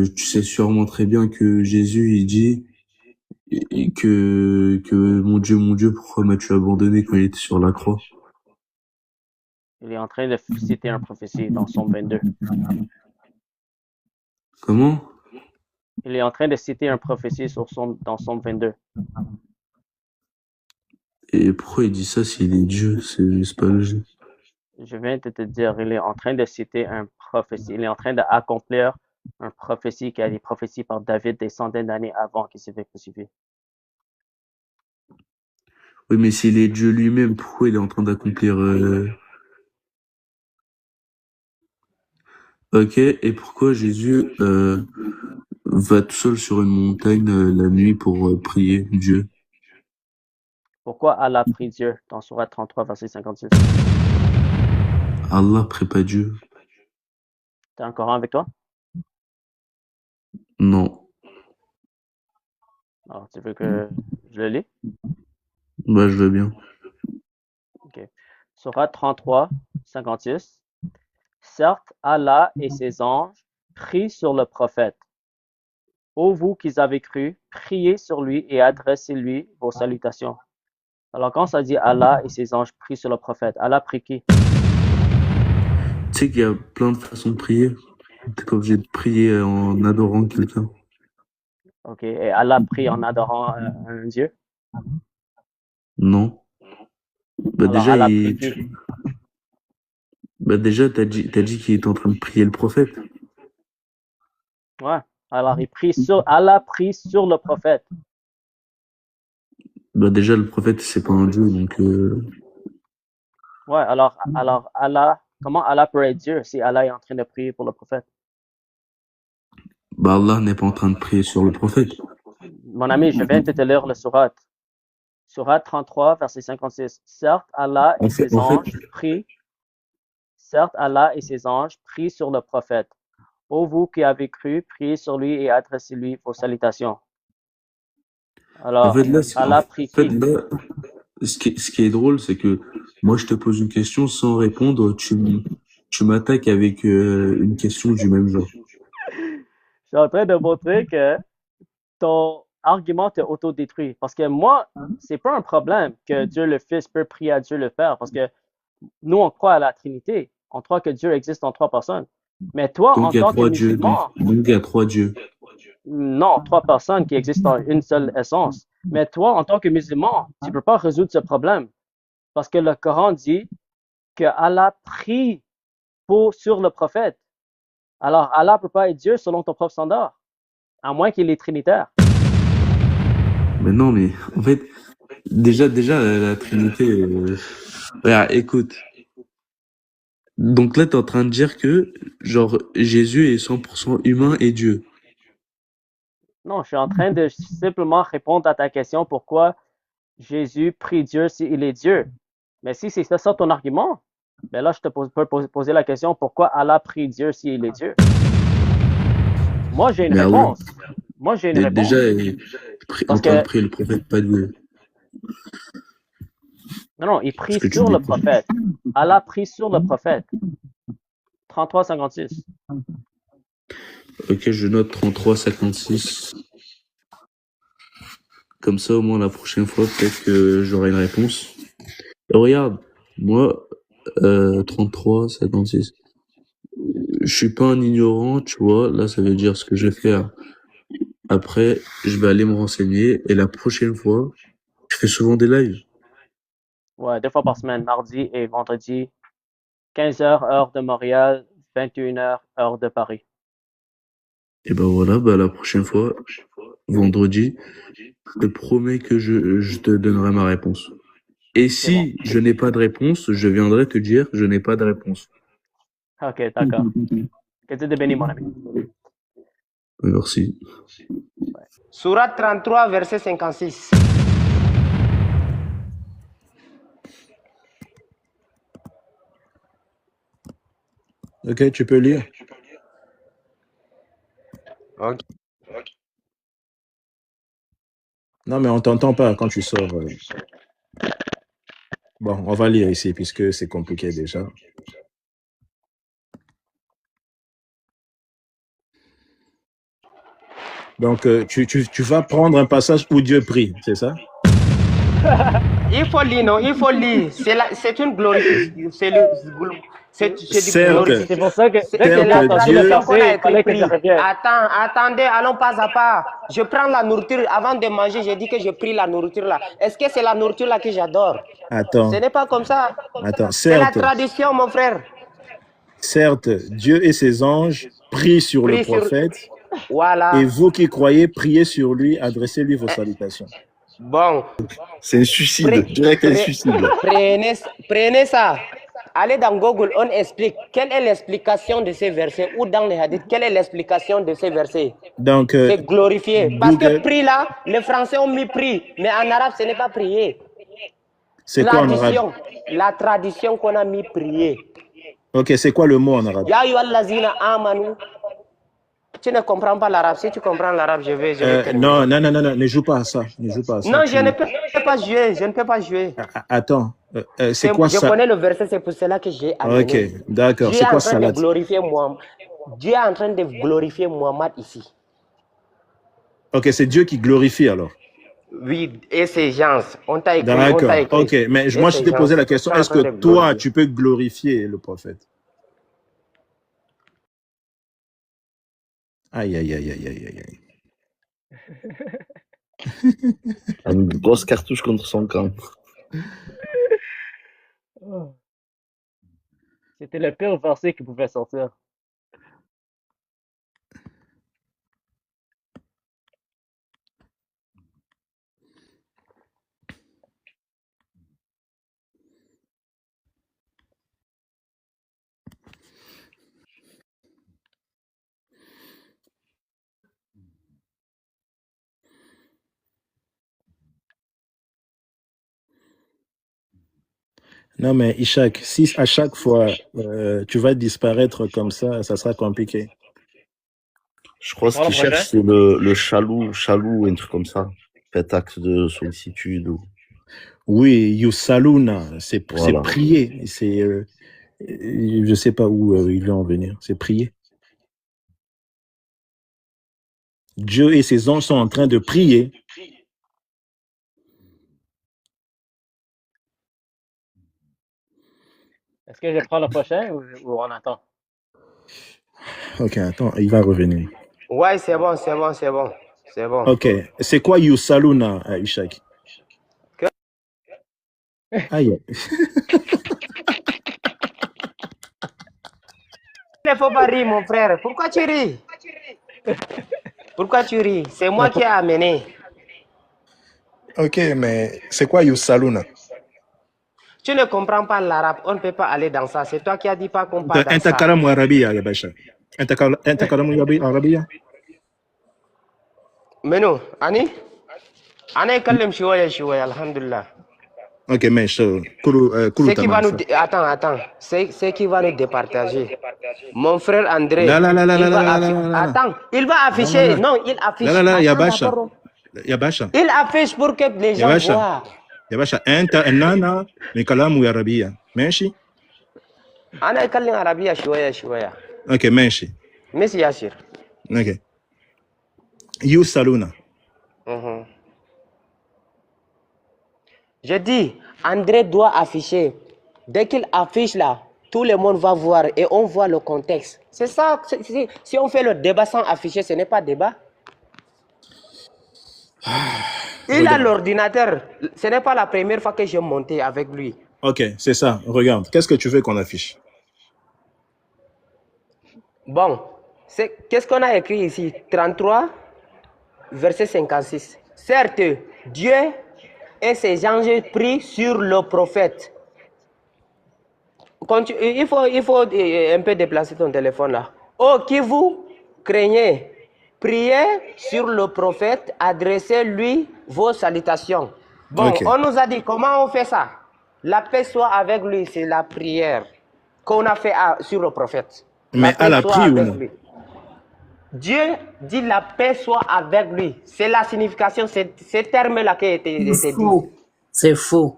tu sais sûrement très bien que Jésus, il dit que mon Dieu, pourquoi m'as-tu abandonné quand il était sur la croix? Il est en train de citer une prophétie dans Somme 22. Comment? Il est en train de citer une prophétie dans Somme 22. Et pourquoi il dit ça s'il est Dieu? C'est pas logique. Je viens de te dire, il est en train de citer une prophétie. Il est en train d'accomplir une prophétie qui a été prophétie par David des centaines d'années avant qu'il s'est fait crucifier. Oui, mais s'il est Dieu lui-même, pourquoi il est en train d'accomplir... Ok, et pourquoi Jésus va tout seul sur une montagne la nuit pour prier Dieu? Pourquoi Allah prie Dieu dans Sourate 33, verset 56? Allah prie pas Dieu? T'as un Coran avec toi? Non. Alors, tu veux que je le lis? Bah, je veux bien. Ok. Sourate 33, 56. Certes, Allah et ses anges prient sur le prophète. Ô vous qui avez cru, priez sur lui et adressez-lui vos salutations. Alors, quand ça dit Allah et ses anges prient sur le prophète, Allah prie qui? Tu sais qu'il y a plein de façons de prier. T'es pas obligé de prier en adorant quelqu'un. Ok. Et Allah prie en adorant un Dieu. Non. Bah Alors, déjà, Allah prie qui? bah déjà, t'as dit qu'il est en train de prier le prophète. Ouais. Alors, Allah prie sur le prophète. Bah déjà, le prophète, c'est pas un dieu, donc Ouais. Alors, Allah, comment Allah peut être Dieu si Allah est en train de prier pour le prophète? bah Allah n'est pas en train de prier sur le prophète. Mon ami, je viens de te lire le surat. Surat 33, verset 56. Certes, Allah et ses anges prient sur le prophète. Ô vous qui avez cru, priez sur lui et adressez-lui vos salutations. En fait, Alors, Allah prie qui? là, ce qui est drôle, c'est que moi, je te pose une question sans répondre, tu m'attaques avec une question du même genre. Je suis en train de montrer que ton argument te autodétruit. Parce que moi, c'est pas un problème que Dieu le Fils peut prier à Dieu le Père. Parce que nous, on croit à la Trinité. On croit que Dieu existe en trois personnes. Mais toi, Donc en il y a tant que trois dieux, musulman, donc il y a trois dieux. non, trois personnes qui existent en une seule essence. Mais toi, en tant que musulman, tu ne peux pas résoudre ce problème. Parce que le Coran dit que Allah prie sur le prophète. Alors, Allah ne peut pas être Dieu selon ton propre standard, à moins qu'il est trinitaire. Mais non, mais en fait, déjà la Trinité. Regarde, écoute. Donc là, t'es en train de dire que, genre, Jésus est 100% humain et Dieu. Non, je suis en train de simplement répondre à ta question pourquoi Jésus prie Dieu s'il est Dieu. Mais si c'est ça ton argument, ben là, je peux poser la question pourquoi Allah prie Dieu s'il est Dieu. Moi, j'ai une Mais Allah, réponse. Moi, j'ai une déjà, réponse. il est en Parce train de que, prier le prophète, pas Dieu. non, il Parce prie que tu sur dis le quoi? prophète. Allah prie sur le prophète. 33-56. Ok, je note 33-56. Comme ça, au moins, la prochaine fois, peut-être que j'aurai une réponse. Et regarde, moi, 33-56. Je suis pas un ignorant, tu vois. Là, ça veut dire ce que je vais faire. Après, je vais aller me renseigner. Et la prochaine fois, je fais souvent des lives. Ouais, 2 fois par semaine, mardi et vendredi, 15h, heure de Montréal, 21h, heure de Paris. Et ben voilà, bah la prochaine fois, vendredi, je te promets que je te donnerai ma réponse. Et C'est bon. si je n'ai pas de réponse, je viendrai te dire je n'ai pas de réponse. Ok, d'accord. Que Dieu te bénisse, mon ami. Merci. Surat 33, verset 56. Ok, tu peux lire. Ok. Non, mais on t'entend pas quand tu sors. Bon, on va lire ici puisque c'est compliqué déjà. Donc, tu vas prendre un passage où Dieu prie, c'est ça? Il faut lire, non, il faut lire. C'est une glorification. C'est du Certes. glorification. C'est pour ça que C'est dès que la j'ai entendu le tradition qu'on a verset, il fallait que écrit. je revienne. Attendez, allons pas à pas. Je prends la nourriture. Avant de manger, j'ai dit que je prie la nourriture là. Est-ce que c'est la nourriture là que j'adore? Attends, Ce n'est pas comme ça. attends. C'est la Certes, tradition, mon frère. certes, Dieu et ses anges prient sur le Prie sur... prophète. Voilà. Et vous qui croyez, priez sur lui, adressez-lui vos salutations. Bon. C'est un suicide, direct un suicide. Prenez ça. Allez dans Google, on explique. Quelle est l'explication de ces versets? Ou dans les hadiths, quelle est l'explication de ces versets? Donc, C'est glorifié. Parce que Google, prie là, les Français ont mis prie. Mais en arabe, ce n'est pas prier. c'est quoi en arabe? La tradition qu'on a mis prier. Ok, c'est quoi le mot en arabe? Ya ayyuhallazina amanu. Tu ne comprends pas l'arabe. Si tu comprends l'arabe, je vais terminer. Non, ne joue pas à ça. Ne joue pas à ça. Non, je ne peux pas jouer. Je ne peux pas jouer. Attends, c'est quoi ça? Je connais le verset, c'est pour cela que j'ai amené. Ok, d'accord. Dieu C'est est quoi en train salade? de glorifier Muhammad. Dieu est en train de glorifier Muhammad ici. Ok, c'est Dieu qui glorifie alors. Oui, et ces gens, on t'a écrit. D'accord, ok. Mais moi, je t'ai posé la question, est-ce que toi, tu peux glorifier le prophète? Aïe, aïe, aïe, aïe, aïe, aïe. Une grosse cartouche contre son camp. C'était le pire verset qui pouvait sortir. Non, mais Ishak, si à chaque fois tu vas disparaître comme ça sera compliqué. Je crois que ce qu'il cherche, c'est le chaloux, un truc comme ça. Fait acte de sollicitude. Ou... Oui, Yusaluna, c'est Voilà. prier. C'est, je sais pas où il veut en venir. C'est prier. Dieu et ses anges sont en train de prier. Est-ce que je prends le prochain ou on attend? Ok, attends, il va revenir. Ouais, c'est bon, c'est bon, c'est bon. C'est bon. Ok, c'est quoi Yusaluna, Ishak? Aïe. Il ne faut pas rire, mon frère. Pourquoi tu ris? Pourquoi tu ris? C'est moi qui ai amené. Ok, mais c'est quoi Yusaluna? Tu ne comprends pas l'arabe. On ne peut pas aller dans ça. C'est toi qui as dit pas qu'on parle dans ça. Intakalamu Arabia, ya Basha. Intakalamu Arabia. Mais non, Ani? Ani kalem shiwaya, alhamdulillah. Ok, mais C'est qui va nous... Attends. C'est qui va nous départager. Mon frère André. Attends, il va afficher. Non, il affiche. Yabasha. Il affiche pour que les gens voient. Yabasha, nana, Nikalamu Arabia. Menshi? Ana kalem Arabia shiwaya. Ok, menshi. Messi Yashir. Ok. Yusaluna. Je dis, André doit afficher. Dès qu'il affiche là, tout le monde va voir et on voit le contexte. C'est ça. Si on fait le débat sans afficher, ce n'est pas débat. Il a l'ordinateur. Ce n'est pas la première fois que j'ai monté avec lui. Ok, c'est ça. Regarde, qu'est-ce que tu veux qu'on affiche? Bon, qu'est-ce qu'on a écrit ici? 33, verset 56. Certes, Dieu et ses anges prient sur le prophète. Il faut un peu déplacer ton téléphone là. Oh, qui vous craignez, priez sur le prophète, adressez-lui vos salutations. Bon, Ok. on nous a dit comment on fait ça. La paix soit avec lui, c'est la prière qu'on a fait sur le prophète. Mais paix à la soit prie ou avec non? lui. Dieu dit la paix soit avec lui. C'est la signification, ces termes-là qui a été dit. C'est faux. C'est faux.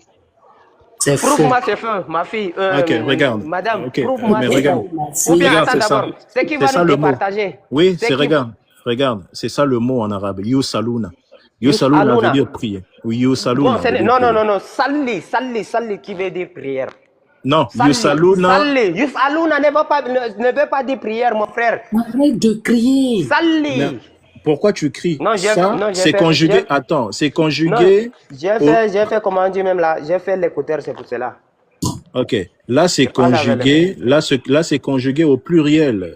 Prouve-moi c'est faux, ma fille. Ok, regarde. Madame, Ok, prouve-moi mais c'est regarde. faux. Ou bien Regarde, attends c'est ça. d'abord. C'est qui C'est va ça nous le mot. départager? Oui, C'est c'est qui- regarde. regarde, c'est ça le mot en arabe. Yusaluna. Yus Yusaluna veut aluna. dire prier. Oui, Bon, yusaluna veut dire non, non, prier. non, non. Salli qui veut dire prière. Non, Salli, yusaluna. salli. Yus aluna ne veut pas dire prière, mon frère. Arrête de crier. Mais Salli. pourquoi tu cries? Non, Ça, non, c'est conjugué. Attends, c'est non, conjugué. j'ai fait comment dire même là. J'ai fait l'écouteur, c'est pour cela. Ok. Là, c'est J'ai parlé avec conjugué. Là, c'est conjugué au pluriel,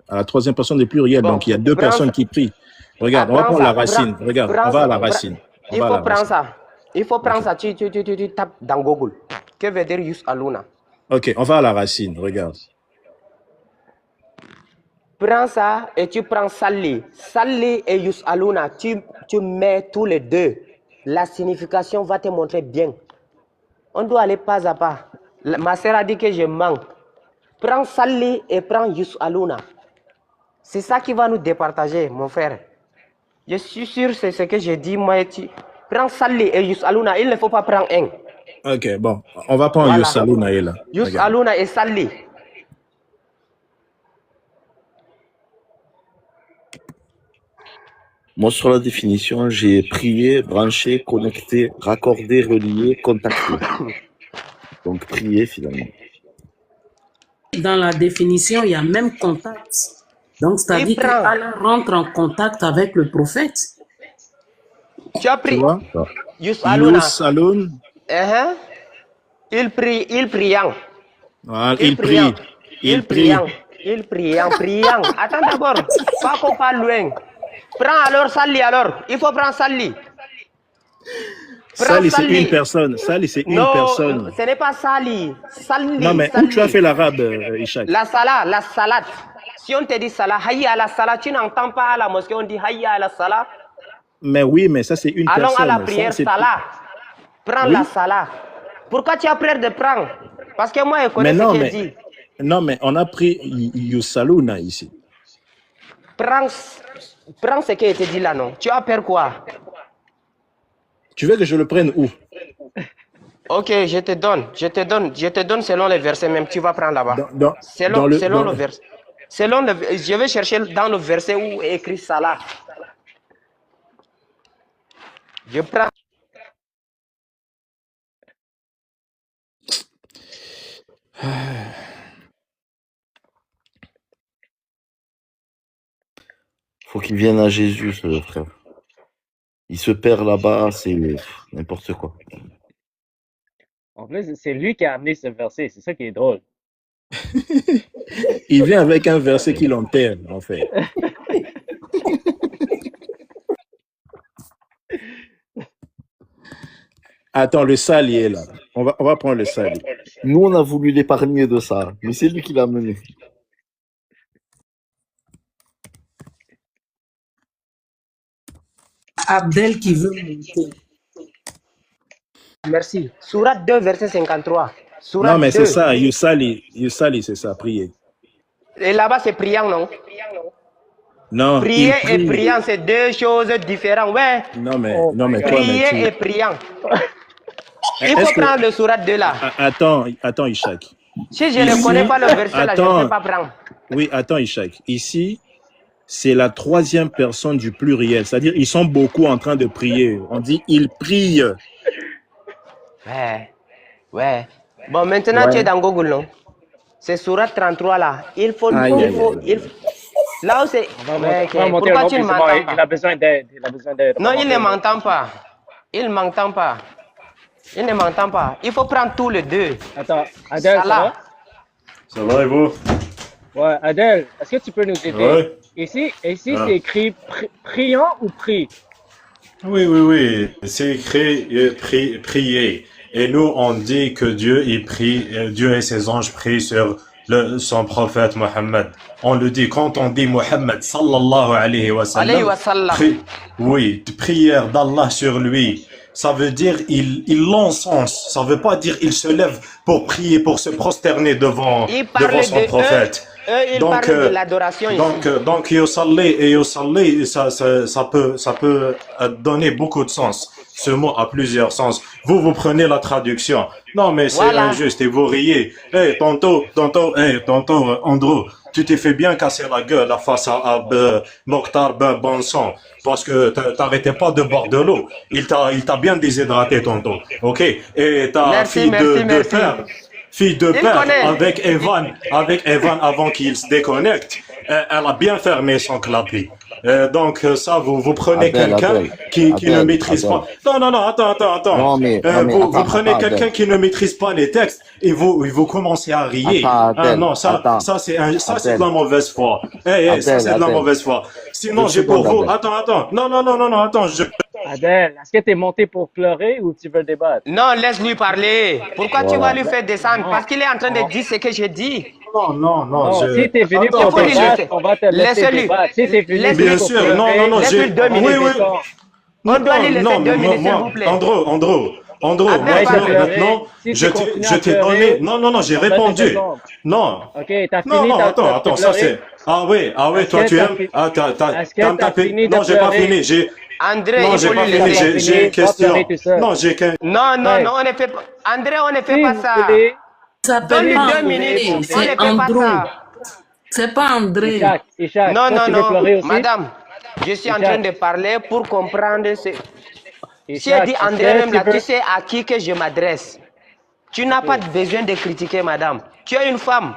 à la troisième personne du pluriel. Bon, Donc, il y a deux prends personnes ça. qui prient. Regarde, on va Prends prendre la ça. racine. Regarde, Prends on va à ça. la racine. On Il va à faut la prendre racine. ça. Il faut prendre Ok. ça. Tu tapes dans Google. Que veut dire Yus aluna? Ok, on va à la racine. Regarde. Prends ça et tu prends Salli. Salli et Yus aluna. Tu mets tous les deux. La signification va te montrer bien. On doit aller pas à pas. Ma sœur a dit que je manque. Prends Salli et prends Yus aluna. C'est ça qui va nous départager, mon frère. Je suis sûr, c'est ce que j'ai dit. Moi, prends Salli et Yus aluna. Il ne faut pas prendre un. Ok, bon, on va prendre Voilà. Yusaluna est là. Yus Regarde. aluna et Salli. Moi, sur la définition, j'ai prié, branché, connecté, raccordé, relié, contacté. Donc, prier, finalement. Dans la définition, il y a même contact. Donc, Il c'est-à-dire prend. qu'Allah rentre en contact avec le prophète. Tu as Tu pris vois? Ah. Yus aluna. Yusalun. Uh-huh. Il prie, il priant. Voilà, Il il priant. prie. Il Il prie. priant. Il priant. Priant. Attends d'abord. Pas qu'on parle loin. Prends alors Salli alors. Il faut prendre Salli. Prends Sali, c'est une Salli. personne. Sali, c'est une Non, personne. ce n'est pas Salli. Non, Salli. mais où tu as Salli. fait l'arabe, Ishak? La salade. Si on te dit salat, hayya à la salat, tu n'entends pas à la mosquée, on dit hayya à la salat. Mais oui, mais ça, c'est une Allons à la personne. prière, Ça, c'est... salat. Prends Oui. la salat. Pourquoi tu as peur de prendre? Parce que moi, je Mais connais ce non, qu'il mais, dit. non, mais on a pris Yusaluna ici. Prends ce qui a été dit là, non? Tu as peur quoi? Tu veux que je le prenne où? Ok, je te donne selon les versets même, tu vas prendre là-bas. Dans Selon dans le verset. Je vais chercher dans le verset où est écrit salat. Je prends. Faut qu'il vienne à Jésus, ce frère. Il se perd là-bas, c'est n'importe quoi. En plus, c'est lui qui a amené ce verset. C'est ça qui est drôle. Il vient avec un verset qui l'enterre, en fait. Attends, le sali est là. On va prendre le sali. Nous, on a voulu l'épargner de ça, mais c'est lui qui l'a mené. Abdel qui veut monter. Merci. Sourate 2, verset 53. Sourate Non, mais 2. c'est ça, Yusali, c'est ça, prier. Et là-bas, c'est priant, non? Non, Prier il et prie. priant, c'est deux choses différentes. Ouais. Non, mais Oh toi, my mais God. Prier et tu... priant. Il Est-ce faut que... prendre le sourate 2 là. Attends, Ishak. Si je ne connais Ici, pas le verset là, je ne attends, peux pas prendre. oui, attends, Ishak. Ici, c'est la troisième personne du pluriel. C'est-à-dire, ils sont beaucoup en train de prier. On dit, ils prient. Ouais. Bon, maintenant, tu es Ouais. dans Google, non? C'est sourate 33 là. Aïe, aïe, aïe. Là où c'est. On Ouais, va ok. monter Pourquoi un tu ne justement. m'entends Il pas? a besoin d'aide. Il a besoin d'aide. On Non, va il monter ne m'entend pas. Il ne m'entend pas. Il ne m'entend pas. Il faut prendre tous les deux. Attends, Adèle, ça Salah. va? Ça va et vous? Ouais, Adèle, est-ce que tu peux nous aider? Ouais. Ici Ah. c'est écrit priant ou prie? Oui. C'est écrit prier. Et nous, on dit que Dieu, il prie, Dieu et ses anges prient sur son prophète Mohammed. On le dit, quand on dit Mohammed sallallahu alayhi wa Alayhi wa sallam, sallam. oui, prière d'Allah sur lui. Ça veut dire il l'encense. Ça veut pas dire il se lève pour prier, pour se prosterner devant Il parle son de prophète. eux, ils Donc, parlent de l'adoration ici. donc yusalli, ça peut donner beaucoup de sens. Ce mot a plusieurs sens. Vous prenez la traduction. Non, mais c'est Voilà. injuste et vous riez. Tonton, Andrew, tu t'es fait bien casser la gueule face à Mokhtar Ben Bonson parce que t'arrêtais pas de boire de l'eau. Il t'a bien déshydraté, tonton. Ok? Et ta Merci, fille merci, de merci. fille de Il père connaît. avec Evan avant qu'il se déconnecte, elle a bien fermé son clapet. Donc ça, vous prenez Abdel, quelqu'un Abdel, qui ne Abdel, maîtrise pas. Abdel. Non, attends. Non, mais Vous attends, prenez attends, quelqu'un Abdel. qui ne maîtrise pas les textes et vous commencez à rier. Attends, Ah Abdel, non, attends. ça c'est de Abdel, la mauvaise foi. Ça Abdel, c'est de la Abdel. mauvaise foi. Sinon, Une j'ai pour seconde, vous. Abdel. Attends. Non, attends. Adèle, est-ce que tu es monté pour pleurer ou tu veux débattre? Non, laisse-lui parler. Pourquoi tu vas Voilà. lui faire descendre? Non. Parce qu'il est en train de dire ce que j'ai dit. Non, Non, je. si tu es venu Attends, Il pour faut lui débattre, laisser. on va te laisser Laissez-lui. débattre. Si tu es venu Laisse-lui Bien pour sûr, pleurer, non, Laisse-lui j'ai. 2 minutes. Oui. On doit lui laisser Non, 2 minutes, s'il vous moi, plaît. Andrew, Abdel, arrête de parle. pleurer. maintenant, Si je tu continues je à t'ai pleurer, donné. Non, j'ai on va te répondu. descendre. Non. Ok, t'as fini Non, ta attends, ça pleurer? c'est. Ah oui, Est-ce toi que tu t'as aimes. fini? Ah, Est-ce que t'aimes t'as taper. fini de Non, j'ai pas pleurer? fini. André, Non, il j'ai faut pas lui fini. laisser. J'ai une Va pleurer question. tout seul. Non, j'ai qu'un. Non, on ne fait pas. André, on ne fait Si pas vous ça. voulez, Ça Donne-lui s'appelle pas 2 minutes. André, On ne c'est fait pas Andrew. ça. C'est pas André. Ishak, Non, toi, tu veux pleurer aussi? Madame, je suis en train Ishak, de parler pour comprendre ce. Si elle Ishak, dit est-ce André que même tu là, tu veux... sais à qui que je m'adresse. Tu n'as pas besoin de critiquer, madame. Tu es une femme.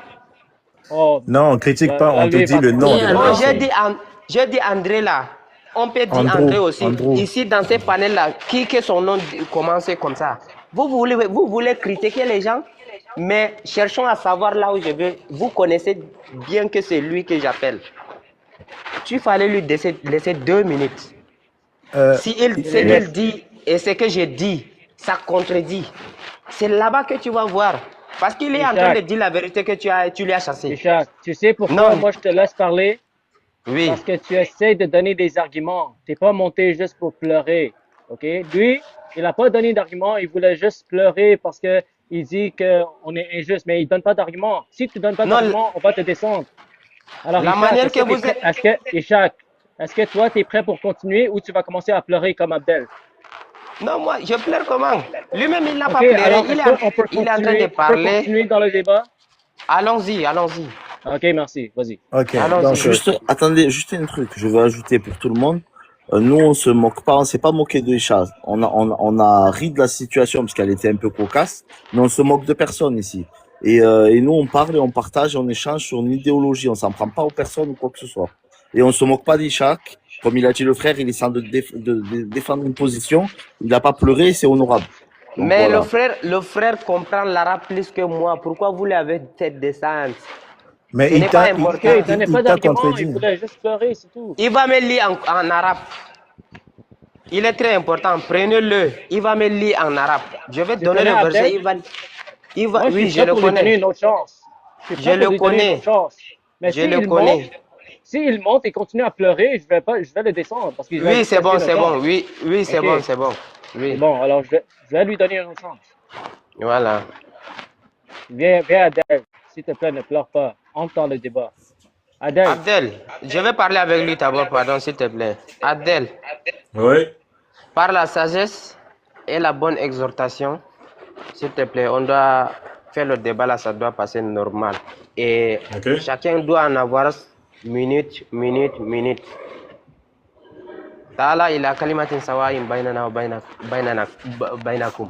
Oh, Non, on critique pas, là, on te lui, il dit va le nom de Bien, la Oh, alors. personne. j'ai dit André là. On peut dire Andrew, André aussi. Andrew. Ici, dans ces panels-là, qui que son nom commence comme ça. Vous voulez critiquer les gens, mais cherchons à savoir là où je veux. Vous connaissez bien que c'est lui que j'appelle. Tu fallait lui laisser 2 minutes. Si ce qu'il dit et ce que j'ai dit, ça contredit. C'est là-bas que tu vas voir. Parce qu'il est en train de dire la vérité que tu lui as chassé. Ishak, tu sais pourquoi Non. moi je te laisse parler? Oui. Parce que tu essaies de donner des arguments. Tu n'es pas monté juste pour pleurer. OK? Lui, il n'a pas donné d'argument. Il voulait juste pleurer parce que il dit qu'on est injuste, mais il ne donne pas d'argument. Si tu ne donnes pas Non, d'argument, on va te descendre. Alors, La Ishak, manière est-ce que que t'es vous prêt- êtes- Ishak, est-ce que toi, tu es prêt pour continuer ou tu vas commencer à pleurer comme Abdel? Non, moi, je pleure comment? Lui-même, il n'a pas OK, pleuré. alors Il est-ce est, qu'on peut il est en train continuer, de on peut parler. continuer dans le débat? Allons-y. OK, merci. Vas-y. Ok, Alors, donc, c'est- Juste, attendez, juste un truc, je veux ajouter pour tout le monde. Nous, on se moque pas, on s'est pas moqué de Isha. On a ri de la situation parce qu'elle était un peu cocasse, mais on se moque de personne ici. Et nous, on parle et on partage, on échange sur une idéologie. On s'en prend pas aux personnes ou quoi que ce soit. Et on se moque pas d'Ishak. Comme il a dit le frère, il essaie de défendre une position. Il n'a pas pleuré, c'est honorable. Donc, Mais voilà. le frère comprend l'arabe plus que moi. Pourquoi vous l'avez fait descendre? mais Ce n'est pas important. OK, il donnait pas il t'a d'argument, contredit. il voulait juste pleurer, c'est tout. Il va me lire en arabe. Il est très important. Prenez-le. Il va me lire en arabe. Je vais Tu donner connais le verset. Abdel? Il va. Moi, je Oui, suis je prêt le pour lui donner connais. une autre chance. Je suis Je prêt le pour lui donner une connais. autre chance. Mais Je s'il le monte, connais. s'il monte et continue à pleurer, je vais le descendre parce qu'il va Oui, c'est bon, casser c'est le bon. temps. Oui, c'est Ok. bon, c'est bon. Oui. Bon, alors je vais lui donner une autre chance. Voilà. Viens, Adèle. S'il te plaît, ne pleure pas. Entre dans le débat. Adèle, Abdel, je vais parler avec lui d'abord, pardon, s'il te plaît. Abdel, Oui. par la sagesse et la bonne exhortation, s'il te plaît, on doit faire le débat là, ça doit passer normal. Et Ok. chacun doit en avoir minute. Ta'ala ila kalimatin sawayin bainana wa bainakum.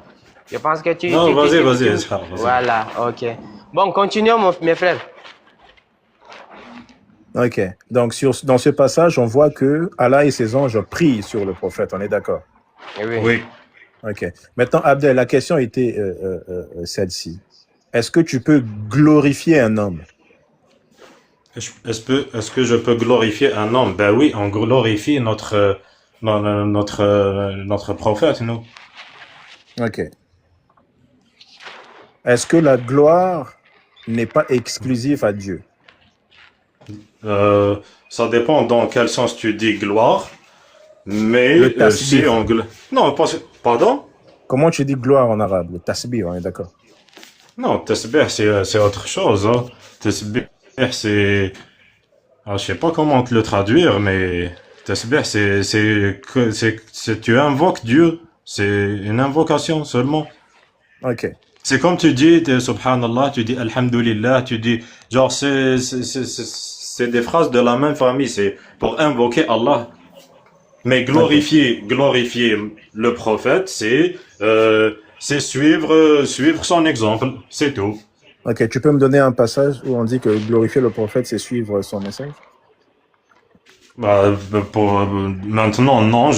Je pense que tu... Non, tu- vas-y, tu- vas-y, tu- Ishaq, vas-y. Voilà, ok. Bon, continuons, mes frères. Ok, donc dans ce passage, on voit que Allah et ses anges prient sur le prophète, on est d'accord? Eh oui. Oui. Ok. Maintenant, Abdel, la question était celle-ci. Est-ce que tu peux glorifier un homme? Est-ce que je peux glorifier un homme? Ben oui, on glorifie notre prophète, nous. Ok. Est-ce que la gloire n'est pas exclusive à Dieu? Ça dépend dans quel sens tu dis gloire, mais Le tasbih. si on non, pardon? Comment tu dis gloire en arabe? Le tasbih, on est d'accord? Non, tasbih c'est autre chose. Hein. Tasbih c'est je sais pas comment te le traduire, mais tasbih c'est tu invoques Dieu, c'est une invocation seulement. Ok. C'est comme tu dis, subhanallah, tu dis alhamdulillah, tu dis, genre, c'est des phrases de la même famille, c'est pour invoquer Allah. Mais D'accord. glorifier le prophète, c'est suivre son exemple, c'est tout. Ok, tu peux me donner un passage où on dit que glorifier le prophète, c'est suivre son message? Bah, maintenant, non,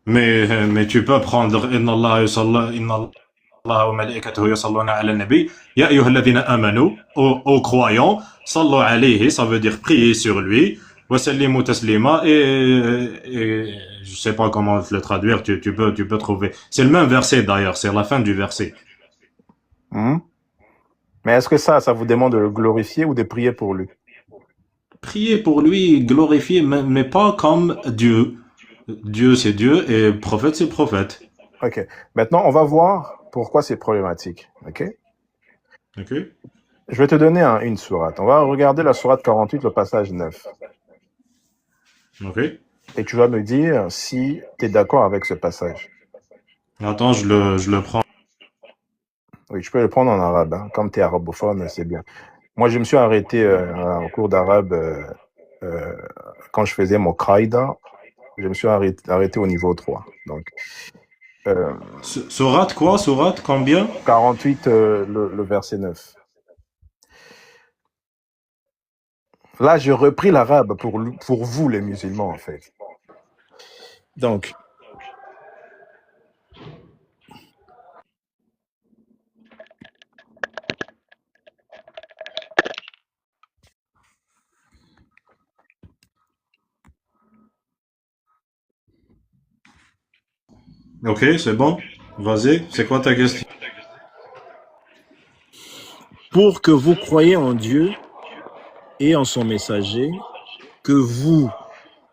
mais tu peux prendre Inna Allah yusalla, Inna Allah wa malaikatahu yusalluna ala nabi, ya ayyuhalladhina amanu, aux croyants, sallu alayhi, ça veut dire prier sur lui, wa sallimu taslima, et je sais pas comment le traduire, tu peux trouver. C'est le même verset d'ailleurs, c'est la fin du verset. Mhm. Mais est-ce que ça vous demande de le glorifier ou de prier pour lui? Prier pour lui, glorifier, mais pas comme Dieu. Dieu c'est Dieu et prophète c'est prophète. Ok. Maintenant, on va voir pourquoi c'est problématique. Ok. Ok? Je vais te donner une sourate. On va regarder la sourate 48, le passage 9. Ok? Et tu vas me dire si tu es d'accord avec ce passage. Attends, je le prends. Oui, je peux le prendre en arabe. Hein. Comme tu es arabophone, c'est bien. Moi, je me suis arrêté en cours d'arabe quand je faisais mon qaïda. Je me suis arrêté au niveau 3. Donc, Sourate quoi? Sourate combien? 48, le verset 9. Là, j'ai repris l'arabe pour vous, les musulmans, en fait. Donc, Ok, c'est bon. Vas-y, c'est quoi ta question? pour que vous croyiez en Dieu et en son messager, que vous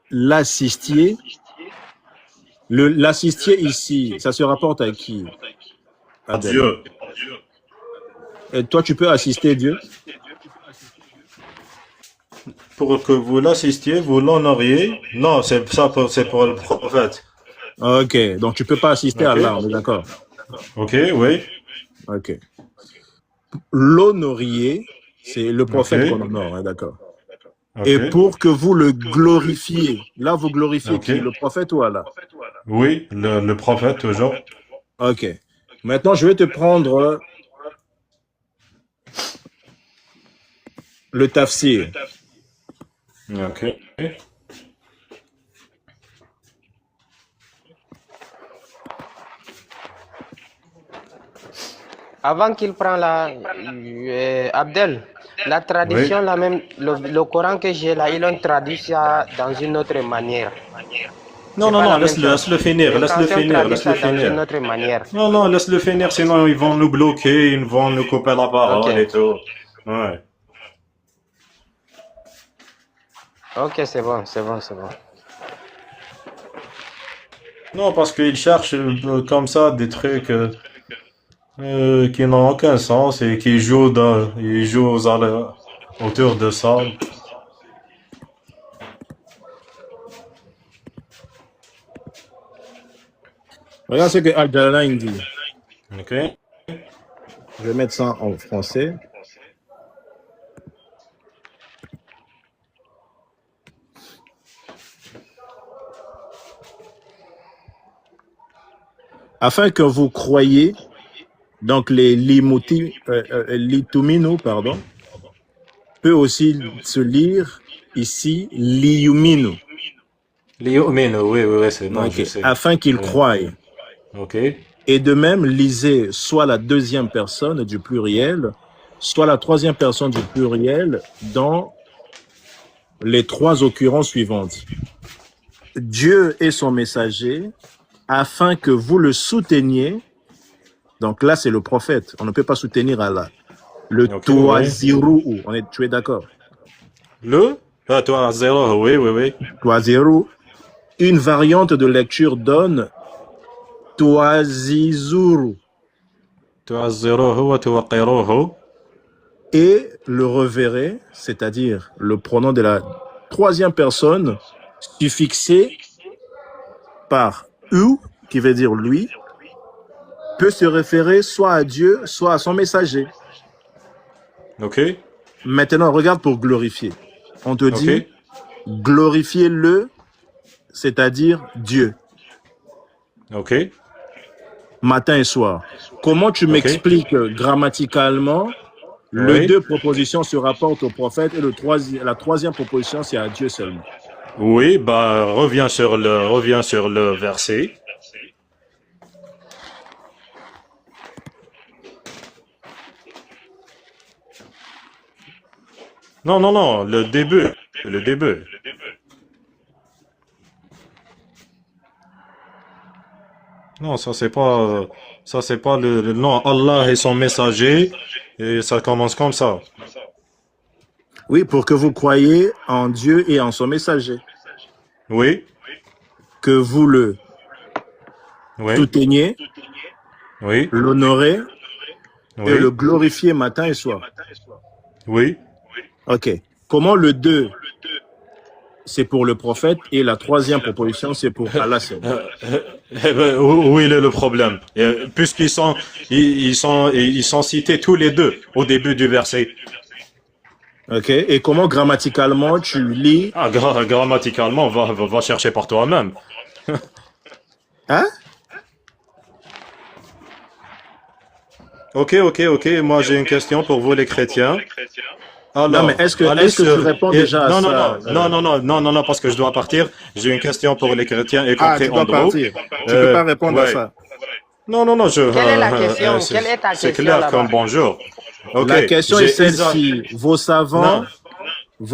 l'assistiez. L'assistier ici, ça se rapporte à qui, Abdel? Dieu. Et toi, tu peux assister Dieu? Pour que vous l'assistiez, vous l'honoriez. Non, c'est pour le prophète. Ok, donc tu peux pas assister Ok? Allah, on est d'accord? Ok, oui. Ok. L'honorier, c'est le Ok. prophète qu'on honore, hein, d'accord? Ok. Et pour que vous le glorifiez, là, vous glorifiez Ok. qui? Le prophète ou Allah? Oui, le prophète toujours. Ok. Maintenant, je vais te prendre le tafsir. Ok. Avant qu'il prenne Abdel, la tradition, Oui. la même, le Coran que j'ai là, ils l'ont traduit ça dans une autre manière. Non, C'est non, pas non, la même chose. laisse-le finir, Les laisse-le anciens finir, traduisent laisse-le ça dans une finir. autre manière. Non, non, laisse-le finir, sinon ils vont nous bloquer, ils vont nous couper la parole Ok, et tout. Ouais. ok, c'est bon, c'est bon, c'est bon. Non, parce qu'ils cherchent comme ça des trucs qui n'ont aucun sens et qui jouent ils jouent autour de ça. Regarde ce que Al-Jalalain dit. Ok? Je vais mettre ça en français. Afin que vous croyiez, donc les litumino, pardon, peut aussi se lire ici liyumino. Liyu'minu, oui, oui, oui, c'est bon, je Okay. sais. Afin qu'ils Oui. croient. Ok? Et de même, lisez soit la deuxième personne du pluriel, soit la troisième personne du pluriel dans les trois occurrences suivantes. Dieu est son messager afin que vous le souteniez. Donc là, c'est le prophète. On ne peut pas soutenir Allah. Le Ok, oui. Toazirou. Tu es d'accord? Ah, toi, zéro, oui, oui, oui. Toazirou. Une variante de lecture donne Toazizuru. Tu'azziruhu wa tuwaqqiruhu. Et le reverré, c'est-à-dire le pronom de la troisième personne, suffixé par U, qui veut dire lui, peut se référer soit à Dieu, soit à son messager. Ok, Maintenant, regarde pour glorifier. On te dit, ok, glorifiez-le, c'est-à-dire Dieu, ok, matin et soir. Comment tu ok. m'expliques grammaticalement les Oui, deux propositions se rapportent au prophète et la troisième proposition, c'est à Dieu seulement. oui, bah reviens sur le verset. Non, non, non, le début, le début. Non, ça c'est pas non, Allah et son messager, et ça commence comme ça. Oui, pour que vous croyiez en Dieu et en son messager, Oui, que vous le oui, souteniez, oui, l'honorez et le oui, glorifiez matin et soir. oui. Ok. Comment le 2, c'est pour le prophète et la troisième proposition, c'est pour Allah seul. Où il est le problème? Puisqu'ils sont, ils sont cités tous les deux au début du verset. Ok. Et comment grammaticalement tu lis? Ah, grammaticalement, va chercher par toi-même. Hein? Ok, ok, ok. Moi, j'ai une question pour vous, les chrétiens. Non, mais Alors, est-ce allez que tu réponds déjà à non, non, ça? non, non, non, non, non, non, non, parce que je dois partir. J'ai une question pour les chrétiens, y Ah, compris tu dois Andrew. partir. Tu peux pas répondre à Ouais. ça. Non, non, non, Quelle est la question? Quelle est ta c'est question clair là-bas? comme bonjour. Ok. La question est j'ai celle-ci. Vos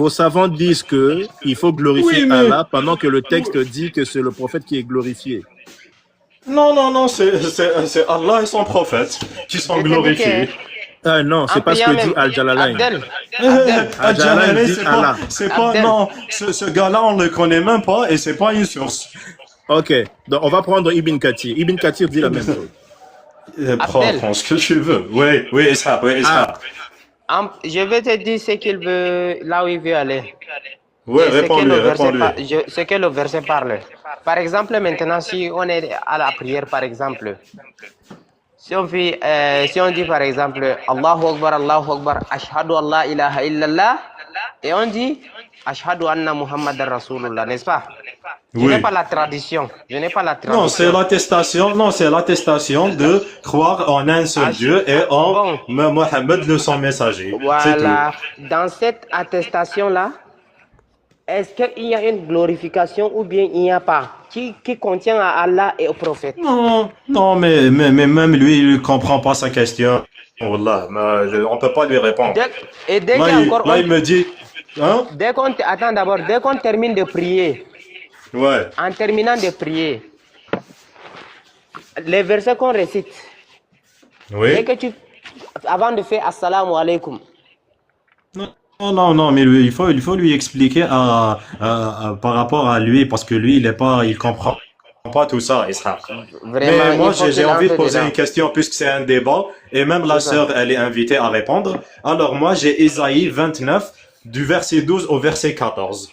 savants disent que il faut glorifier Oui, mais Allah pendant que le texte dit que c'est le prophète qui est glorifié. non, non, non, c'est Allah et son prophète qui sont Je te dis glorifiés. Ah non, c'est en pas ce priant que dit même. Al-Jalalain. Abdel, Abdel, Al-Jalalain dit Allah. c'est pas, Abdel. non, ce gars-là, on le connaît même pas et c'est pas une source. Ok, donc on va prendre Ibn Kathir. Ibn Kathir dit la même chose. Prends ce que tu veux. Oui, oui, ça, oui, ça. Je vais te dire ce qu'il veut, là où il veut aller. Oui, Et réponds-lui, réponds-lui. ce que le verset parle. Par exemple, maintenant, si on est à la prière, par exemple, si on dit par exemple, Allahu Akbar, Ashhadu an la ilaha illallah, et on dit, Ashhadu anna Muhammadan Rasulullah, n'est-ce pas? Je Oui. n'ai pas la tradition. Je n'ai pas la tradition. Non, c'est l'attestation. Non, c'est l'attestation de croire en un seul Dieu et en Mohammed, le son messager. Voilà. Dans cette attestation-là, est-ce qu'il y a une glorification ou bien il n'y a pas qui contient à Allah et au prophète? Non, non, mais même lui, il comprend pas sa question. Wallah, on peut pas lui répondre. Et dès Là, il me dit, hein? Attends d'abord, dès qu'on termine de prier, Ouais. en terminant de prier, les versets qu'on récite, Oui. dès que avant de faire Assalamu alaikum. Non, mais il faut lui expliquer par rapport à lui, parce que lui, il comprend pas tout ça, Isra. Vraiment, Mais moi, il faut j'ai qu'il envie de entre poser dedans. une question puisque c'est un débat, et même la sœur, elle est invitée à répondre. Alors moi, j'ai Isaïe 29, du verset 12 au verset 14.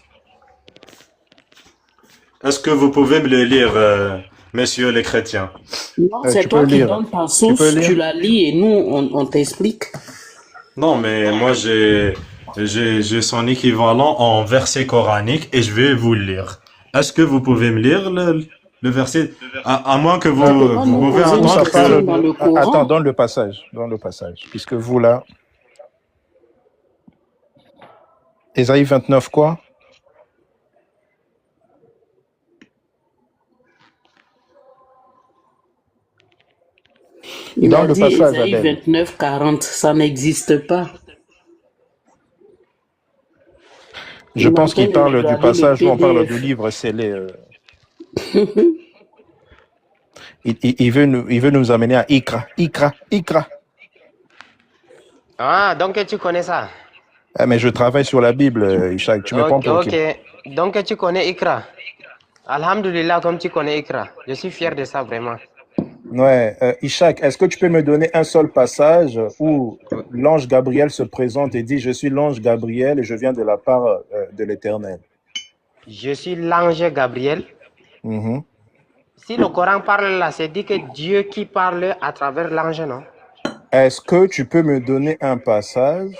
Est-ce que vous pouvez me le lire, messieurs les chrétiens? Non, c'est toi qui donnes ta source, tu la lis et nous, on t'explique. Non, mais moi, j'ai son équivalent en verset coranique et je vais vous le lire. Est-ce que vous pouvez me lire le verset? À moins que vous pouvez poser une entendre question que... dans le Coran. Attends, donne le passage. Puisque vous là. Ésaïe 29 quoi? Il Dans a le dit passage, Ésaïe Adèle. 29, 40, ça n'existe pas. Je On pense est en qu'il train de parle du regarder passage le où on parle PDF. du livre scellé. Il veut nous amener à Ikra. Ah, donc tu connais ça. Ah, mais je travaille sur la Bible, Ishaq. Tu me prends pour qui? Ok, donc tu connais Ikra. Alhamdulillah, comme tu connais Ikra. Je suis fier de ça, vraiment. Ouais, Ishaq, est-ce que tu peux me donner un seul passage où l'ange Gabriel se présente et dit « Je suis l'ange Gabriel et je viens de la part de l'Éternel Je suis l'ange Gabriel. » Si le Coran parle là, c'est dit que Dieu qui parle à travers l'ange, non? Est-ce que tu peux me donner un passage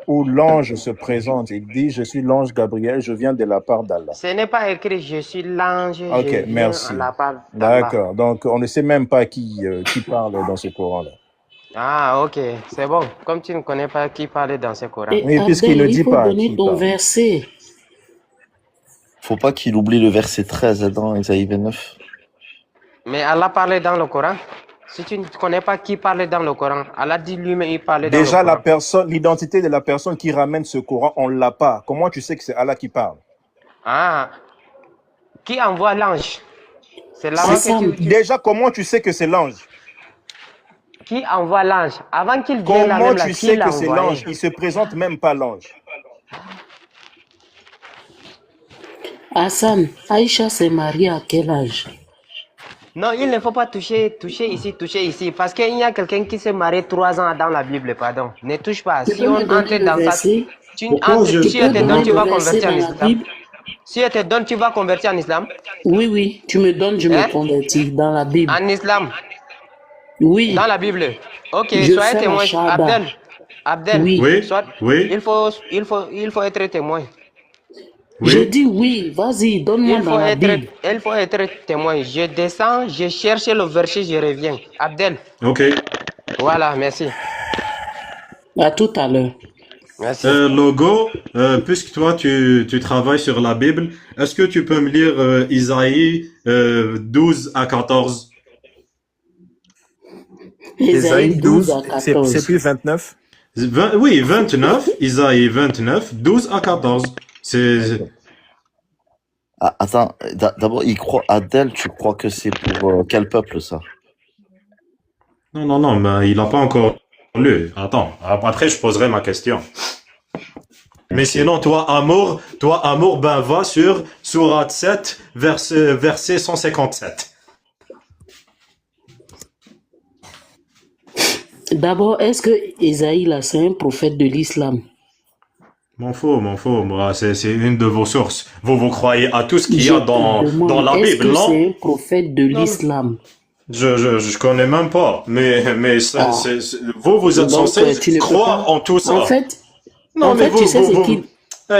où l'ange se présente et dit, je suis l'ange Gabriel, je viens de la part d'Allah? Ce n'est pas écrit, je suis l'ange, je Ok, viens merci. à la part d'Allah. D'accord, donc on ne sait même pas qui parle dans ce Coran-là. Ah, ok, c'est bon. Comme tu ne connais pas qui parle dans ce Coran. Et Oui, puisqu'il ne Abdel, il dit faut pas donner qui ton parle. verset. Faut pas qu'il oublie le verset 13 dans Isaïe 29. Mais Allah parlait dans le Coran. Si tu ne connais pas qui parle dans le Coran, Allah dit lui-même, il parlait dans Déjà, le la Coran. personne, l'identité de la personne qui ramène ce Coran, on l'a pas. Comment tu sais que c'est Allah qui parle? Ah, qui envoie l'ange? C'est là-bas que Hassan, Déjà, comment tu sais que c'est l'ange? Qui envoie l'ange? Avant qu'il vienne là Comment même là, tu qui sais l'a que c'est envoyé? l'ange? Il se présente même pas l'ange. Hassan, Aïcha s'est mariée à quel âge? Non, il ne faut pas toucher ici, parce qu'il y a quelqu'un qui s'est marié 3 ans dans la Bible, pardon. Ne touche pas. Tu Si peux on me donner entre le dans ça, verset? tu Pourquoi entres, je... si Tu elle peux te donne, donner tu le vas verset convertir en dans la islam. Bible? Si elle te donne, tu vas convertir en islam. Oui, oui, tu me donnes, je me Hein? convertis dans la Bible. En islam, Oui, dans la Bible. Ok, je soyez fais la témoin. shahada. Abdel, Oui, Oui, soit, oui, il faut être témoin. je oui. dis oui, vas-y, donne-moi dans la Bible. Il faut être témoin. Je descends, je cherche le verset, je reviens. Abdel, Ok. voilà, merci. À tout à l'heure. Merci. Logo, puisque toi tu travailles sur la Bible, est-ce que tu peux me lire Isaïe 12 à 14? Ésaïe 12 à c'est 14. plus 29? Oui, 29, Isaïe 29, 12 à 14. C'est... Ah, attends, d'abord, Adèle, tu crois que c'est pour quel peuple ça? Non, mais il n'a pas encore lu. Attends, après je poserai ma question. Mais Ok. sinon, toi, amour, ben va sur Sourate 7, verset 157. D'abord, est-ce que Ésaïe là, c'est un prophète de l'islam? M'en fous. Moi, c'est une de vos sources. Vous croyez à tout ce qu'il y Je a te dans demande, la est-ce Bible, que non? c'est un prophète de Non. l'islam? Je connais même pas. Mais Ah. vous êtes Donc, censé tu ne peux croire pas. en tout ça. En fait, Non, mais tu sais ce qu'il... toi,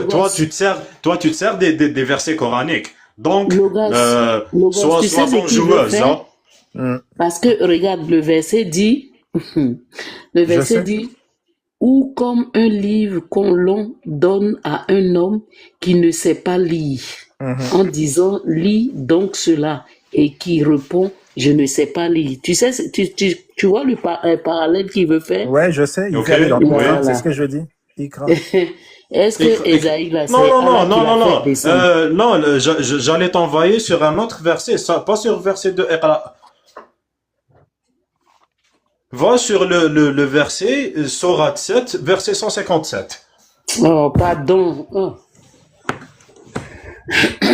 Logos. tu te sers des versets coraniques. Donc, Logos, sois tu sais ce donc qu'il veut joueuse, faire? hein. Parce que, regarde, le verset dit... le verset sais. dit... Ou comme un livre qu'on donne à un homme qui ne sait pas lire, en disant « lis donc cela » et qui répond « je ne sais pas lire ». Tu sais, tu vois le parallèle qu'il veut faire? Ouais, je sais. Il Ok, fait aller dans oui. Ikra, c'est ce que je dis. Ikra. Est-ce que Ésaïe là, c'est Non, Allah qui l'a fait descendre? non, j'allais t'envoyer sur un autre verset, pas sur verset de Iqra. Va sur le verset, Sourate 7, verset 157. Oh, pardon. Oh.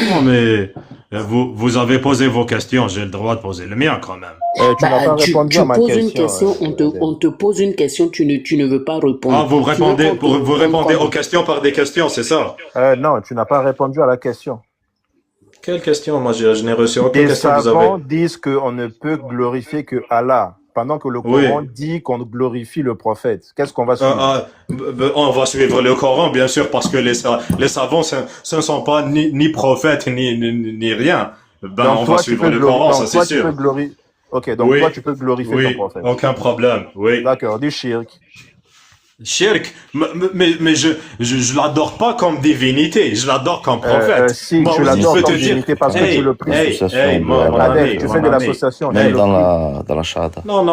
Non, mais vous avez posé vos questions, j'ai le droit de poser le mien quand même. Tu n'as pas répondu Tu à ma poses question. une question, on te pose une question, tu ne veux pas répondre. Ah, vous Tu veux répondez, qu'on te vous répondez réponde aux questions par des questions, c'est ça? Non, tu n'as pas répondu à la question. Quelle question? Moi, je n'ai reçu aucune Les question que vous savants avez. disent qu'on ne peut glorifier que Allah, pendant que le Coran Oui. dit qu'on glorifie le prophète. Qu'est-ce qu'on va suivre? On va suivre le Coran, bien sûr, parce que les savants, ce ne sont pas ni prophètes, ni rien. Ben, Donc on toi, va tu suivre peux le Coran, ça c'est toi, tu sûr. peux Ok, donc Oui. toi, tu peux glorifier ton Oui, prophète. aucun problème, oui. D'accord, du shirk. Shirk, mais je l'adore pas comme divinité, je l'adore comme prophète. Si, Moi tu aussi, l'adores je peux comme te dire, divinité parce que tu le pries. Association de mon Allah. ami, Adèle, tu fais de mon ami. l'association. tu Même le pries. dans la Shahada. Non,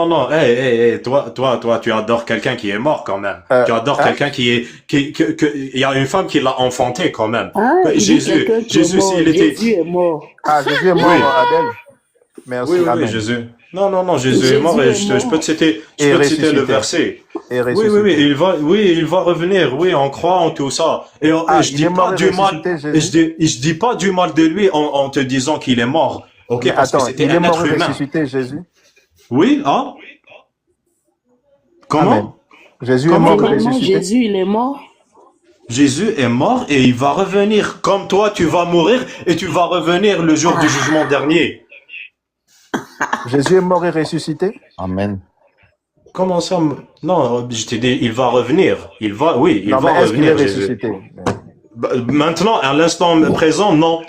toi, tu adores quelqu'un qui est mort quand même. Tu adores quelqu'un il y a une femme qui l'a enfanté quand même. Ah, il dit quelqu'un qui est mort. s'il était... Jésus est mort. Ah, Jésus est mort, Oui. Adèle. Merci, Oui, amen. Jésus. Non, Jésus est mort et je peux te citer, Et le ressuscité. verset. Oui, il va revenir. Oui, on croit en tout ça. Et je il dis est mort pas et du mal. ressuscité, Et Jésus. je dis pas du mal de lui en te disant qu'il est mort. Ok, Mais parce attends, que c'était il est un mort être et humain. ressuscité, Jésus. Oui, hein? Comment? Amen. Jésus est Comment? mort et Finalement, ressuscité. Jésus, il est mort. Jésus est mort et il va revenir. Comme toi, tu vas mourir et tu vas revenir le jour du jugement dernier. Jésus est mort et ressuscité? Amen. Comment ça? Non, je t'ai dit, il va revenir. Oui, il Non, va mais est-ce qu'il est revenir, Jésus. ressuscité? Maintenant, à l'instant présent, non.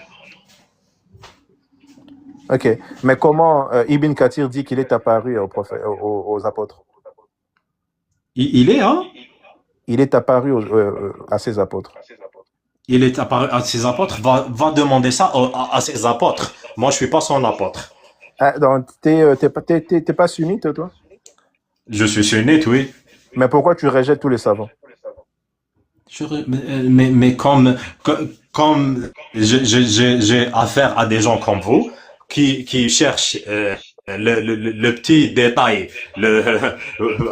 Ok, mais comment Ibn Kathir dit qu'il est apparu aux apôtres? Il est, hein? Il est apparu à ses apôtres. Il est apparu à ses apôtres. Va demander ça à ses apôtres. Moi, je suis pas son apôtre. Ah, donc, t'es pas sunnite, toi? Je suis sunnite, oui. Mais pourquoi tu rejettes tous les savants? Mais comme j'ai affaire à des gens comme vous qui cherchent le petit détail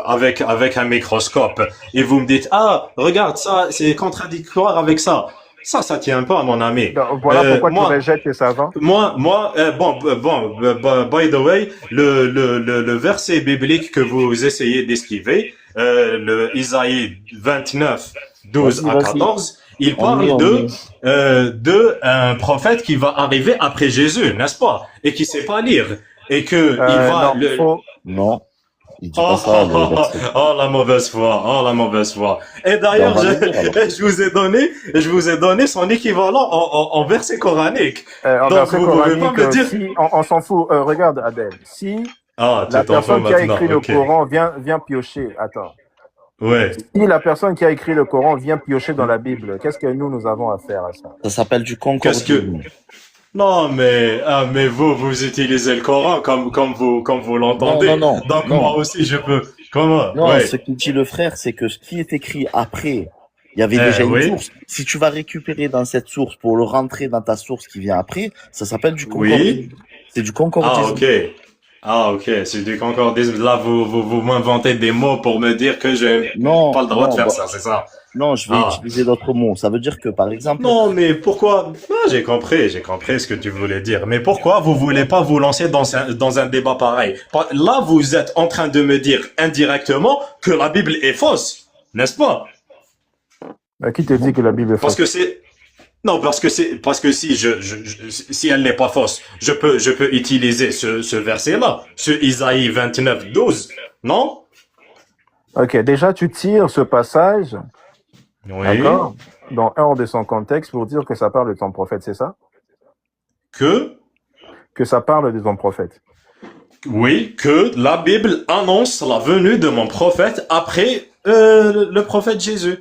avec un microscope et vous me dites regarde ça c'est contradictoire avec ça. Ça tient pas, mon ami. Donc, voilà pourquoi tu rejettes les savants. By the way, le verset biblique que vous essayez d'esquiver, le Isaïe 29, 12 à 14, il parle de un prophète qui va arriver après Jésus, n'est-ce pas? Et qui sait pas lire. Et que il va... Non. Il dit pas ça, la mauvaise foi. Et d'ailleurs, je vous ai donné son équivalent en verset coranique. Donc, vous pouvez pas me dire... Si, on s'en fout. Regarde, Adèle. Si la personne qui a écrit le Coran vient piocher... Attends. Ouais. Si la personne qui a écrit le Coran vient piocher dans la Bible, qu'est-ce que nous avons à faire à ça? Ça s'appelle du concordisme. Non, mais vous utilisez le Coran comme vous l'entendez. Non. Donc moi aussi je peux. Comment? Non, ce qu'il dit le frère, c'est que ce qui est écrit après, il y avait déjà une source. Si tu vas récupérer dans cette source pour le rentrer dans ta source qui vient après, ça s'appelle du concordisme. Oui. C'est du concordisme. Ok, c'est du concordisme. Là, vous m'inventez des mots pour me dire que j'ai pas le droit de faire ça, c'est ça? Non, je vais utiliser d'autres mots. Ça veut dire que, par exemple... Non, mais pourquoi? J'ai compris ce que tu voulais dire. Mais pourquoi vous voulez pas vous lancer dans un débat pareil? Là, vous êtes en train de me dire indirectement que la Bible est fausse, n'est-ce pas? Qui te dit que la Bible est fausse? Parce que si elle n'est pas fausse, je peux utiliser ce verset-là, ce Isaïe 29, 12, non? Ok, déjà tu tires ce passage, d'accord, dans hors de son contexte pour dire que ça parle de ton prophète, c'est ça? Que ça parle de ton prophète. Oui, que la Bible annonce la venue de mon prophète après le prophète Jésus.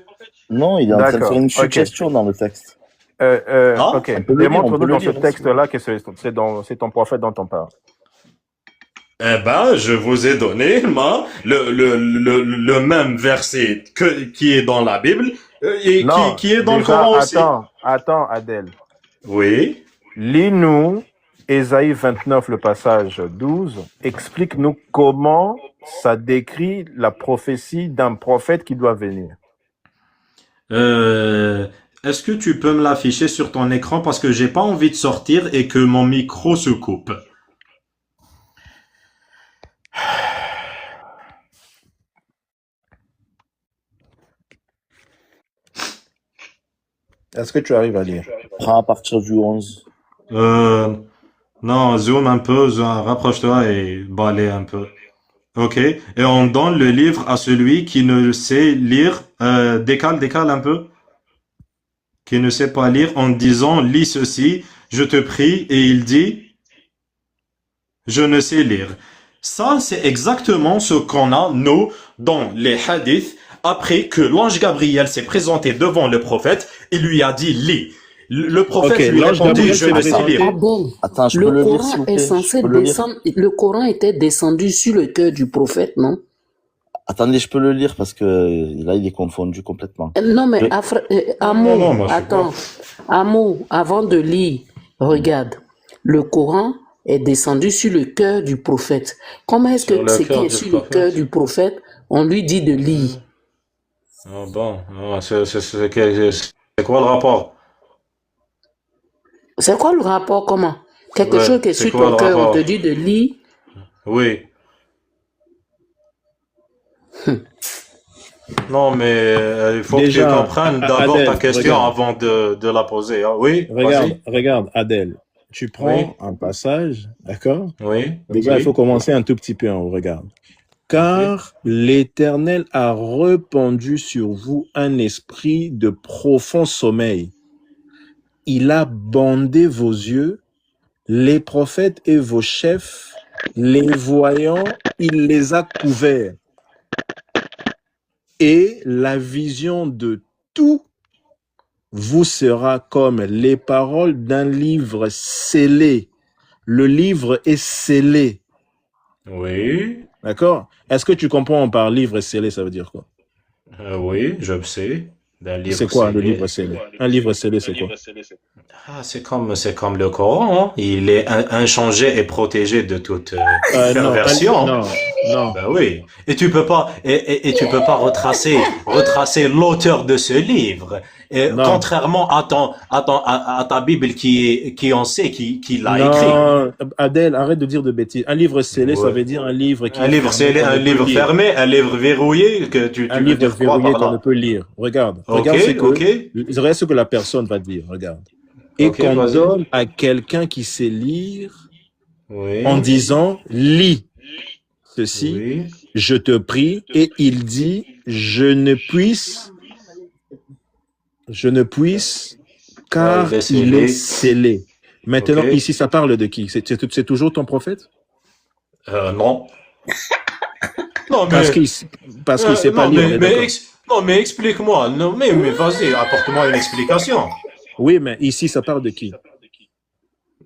Non, il est en train de faire une suggestion dans le texte. Ok, démontre-nous dans ce texte-là que c'est ton prophète dont on parle. Eh ben, je vous ai donné le même verset qui est dans la Bible et qui est dans le Coran aussi. Attends, Adèle. Oui. Lis-nous Ésaïe 29, le passage 12. Explique-nous comment ça décrit la prophétie d'un prophète qui doit venir. Est-ce que tu peux me l'afficher sur ton écran parce que j'ai pas envie de sortir et que mon micro se coupe. Est-ce que tu arrives à lire? Prends à partir du 11. Non, zoom un peu, rapproche-toi et balaye un peu. Ok. Et on donne le livre à celui qui ne sait lire. Décale un peu. Qui ne sait pas lire en disant lis ceci, je te prie, et il dit je ne sais lire. Ça, c'est exactement ce qu'on a, nous, dans les hadiths, après que l'ange Gabriel s'est présenté devant le prophète, il lui a dit lis. Le prophète lui a répondu je ne sais lire. Attends, je peux le lire, Coran est censé descendre, le Coran était descendu sur le cœur du prophète, non? Attendez, je peux le lire parce que là, il est confondu complètement. Non, mais Amo, attends. Amo, avant de lire, regarde. Le Coran est descendu sur le cœur du prophète. Comment est-ce que ce qui est sur le cœur du prophète, on lui dit de lire? Ah bon, c'est quoi le rapport? C'est quoi le rapport, comment? Quelque chose qui est sur ton cœur, on te dit de lire? Oui. Non, mais il faut que tu comprennes d'abord ta question avant de la poser. Hein. Oui, regarde, Adèle. tu Oui, prends un passage, d'accord? oui, Déjà, il faut oui. commencer un tout petit peu, on regarde. Ok. Car l'Éternel a répandu sur vous un esprit de profond sommeil. Il a bandé vos yeux, les prophètes et vos chefs, les voyants, il les a couverts. Et la vision de tout vous sera comme les paroles d'un livre scellé. Le livre est scellé. Oui, D'accord? Est-ce que tu comprends par livre scellé, ça veut dire quoi? oui, je sais. D'un C'est livre quoi le livre scellé. scellé? Un livre scellé, c'est quoi? Ah, c'est comme le Coran, hein. Il est inchangé et protégé de toute Non, perversion. non. Ben oui. Et tu peux pas, et tu peux pas retracer l'auteur de ce livre. Et Non, contrairement à ta Bible qui en sait qui l'a écrit. non. Adèle, arrête de dire de bêtises. Un livre scellé, ça Ouais. veut dire un livre qui Un est livre fermé, scellé, qu'on un ne peut livre lire. fermé, un livre verrouillé, que Un tu veux livre dire quoi verrouillé par qu'on ne là? peut lire. Regarde. Ok, ok, Regarde ce que la personne va dire. Regarde. Et ok, qu'on vas-y. donne à quelqu'un qui sait lire en Oui, disant, lis ceci, oui. je te prie, et il dit, je ne puisse, Car car il est il est scellé. scellé. Ok. Maintenant, ici, ça parle de qui? C'est toujours ton prophète? Non. Non, Parce mais, qu'il ne sait pas non, lire, on est d'accord. non, mais explique-moi. Non, mais vas-y, apporte-moi une explication. Oui, mais ici, ça parle de qui?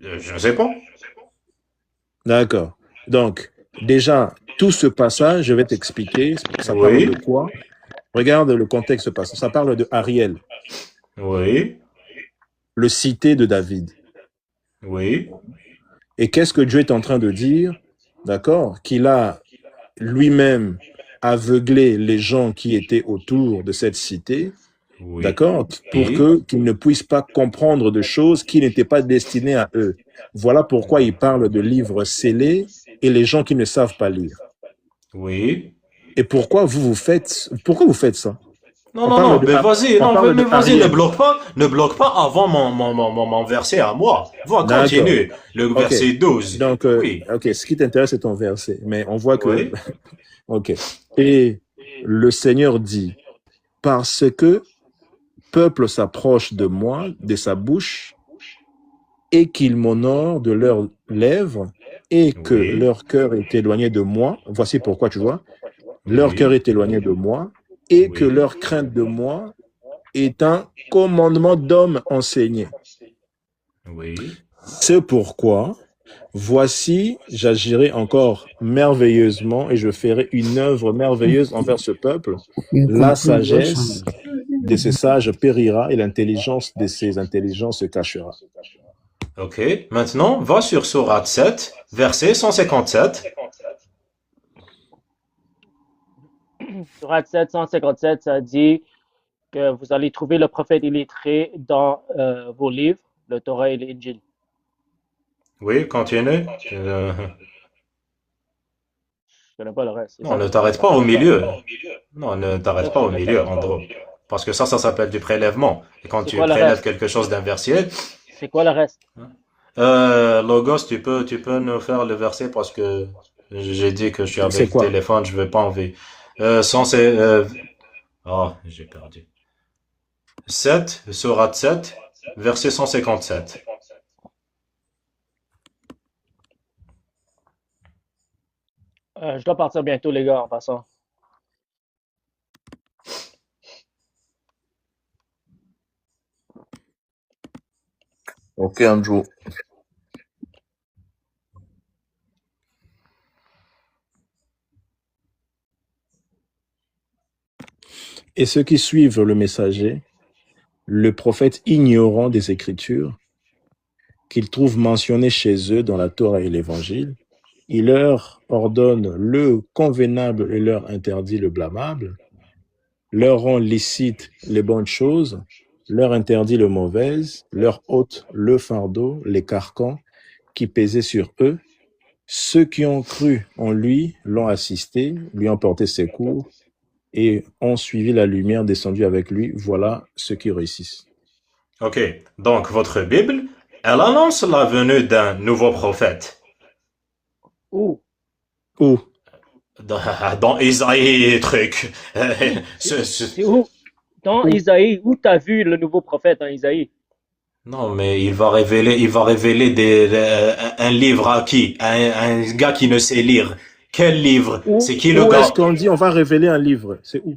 Je ne sais pas. D'accord. Donc, déjà, tout ce passage, je vais t'expliquer, ça parle de Oui, quoi? Regarde le contexte passage. Ça parle de Ariel, oui, le cité de David. oui, Et qu'est-ce que Dieu est en train de dire? D'accord? Qu'il a lui-même aveuglé les gens qui étaient autour de cette cité, oui. d'accord? Pour Oui, qu'ils ne puissent pas comprendre de choses qui n'étaient pas destinées à eux. Voilà pourquoi il parle de livres scellés et les gens qui ne savent pas lire. oui. Et pourquoi vous faites ça? Non, On non, parle non, de, mais vas-y, on non, parle mais de vas-y, Ariel. ne bloque pas avant mon verset à moi. Va, D'accord. continue. Le Ok. verset 12. Donc, Oui, ok, ce qui t'intéresse, c'est ton verset. Mais on voit que, oui, ok. Et le Seigneur dit, parce que peuple s'approche de moi, de sa bouche, et qu'ils m'honorent de leurs lèvres, et que oui, leur cœur est éloigné de moi. Voici pourquoi, tu vois. Leur cœur oui, est éloigné de moi, et que oui, leur crainte de moi est un commandement d'homme enseigné. oui. C'est pourquoi, voici, j'agirai encore merveilleusement et je ferai une œuvre merveilleuse envers ce peuple. La sagesse de ces sages périra et l'intelligence de ces intelligences se cachera. Ok. Maintenant, va sur Sourate 7, verset 157. Sourate 757, ça dit que vous allez trouver le prophète illettré dans vos livres, le Torah et l'Injil. Oui, continue. Je connais pas le reste, c'est Non, ça? ne t'arrête pas au milieu. Non, ne t'arrête pas au milieu, Andrew. Parce que ça s'appelle du prélèvement. Et quand C'est tu quoi le prélèves reste? quelque chose d'inversiel, C'est quoi le reste? Logos, tu peux nous faire le verset parce que j'ai dit que je suis C'est avec le quoi? téléphone, je vais pas enlever. Oh, j'ai perdu. 7, Sourate 7, verset 157. Je dois partir bientôt, les gars, en passant. Ok, Andrew. Et ceux qui suivent le messager, le prophète ignorant des Écritures, qu'ils trouvent mentionnées chez eux dans la Torah et l'Évangile, il leur ordonne le convenable et leur interdit le blâmable, leur rend licite les bonnes choses, leur interdit le mauvaises, leur ôte le fardeau, les carcans qui pesaient sur eux. Ceux qui ont cru en lui l'ont assisté, lui ont porté secours et ont suivi la lumière descendue avec lui. Voilà ceux qui réussissent. Ok. Donc, votre Bible elle annonce la venue d'un nouveau prophète. Où? Où? Dans Isaïe, truc. C'est où? Dans Isaïe, où t'as vu le nouveau prophète dans Isaïe? Non, mais il va révéler un livre à qui? Un gars qui ne sait lire. Quel livre? Où? C'est qui le Où gars? est-ce qu'on dit on va révéler un livre? C'est où?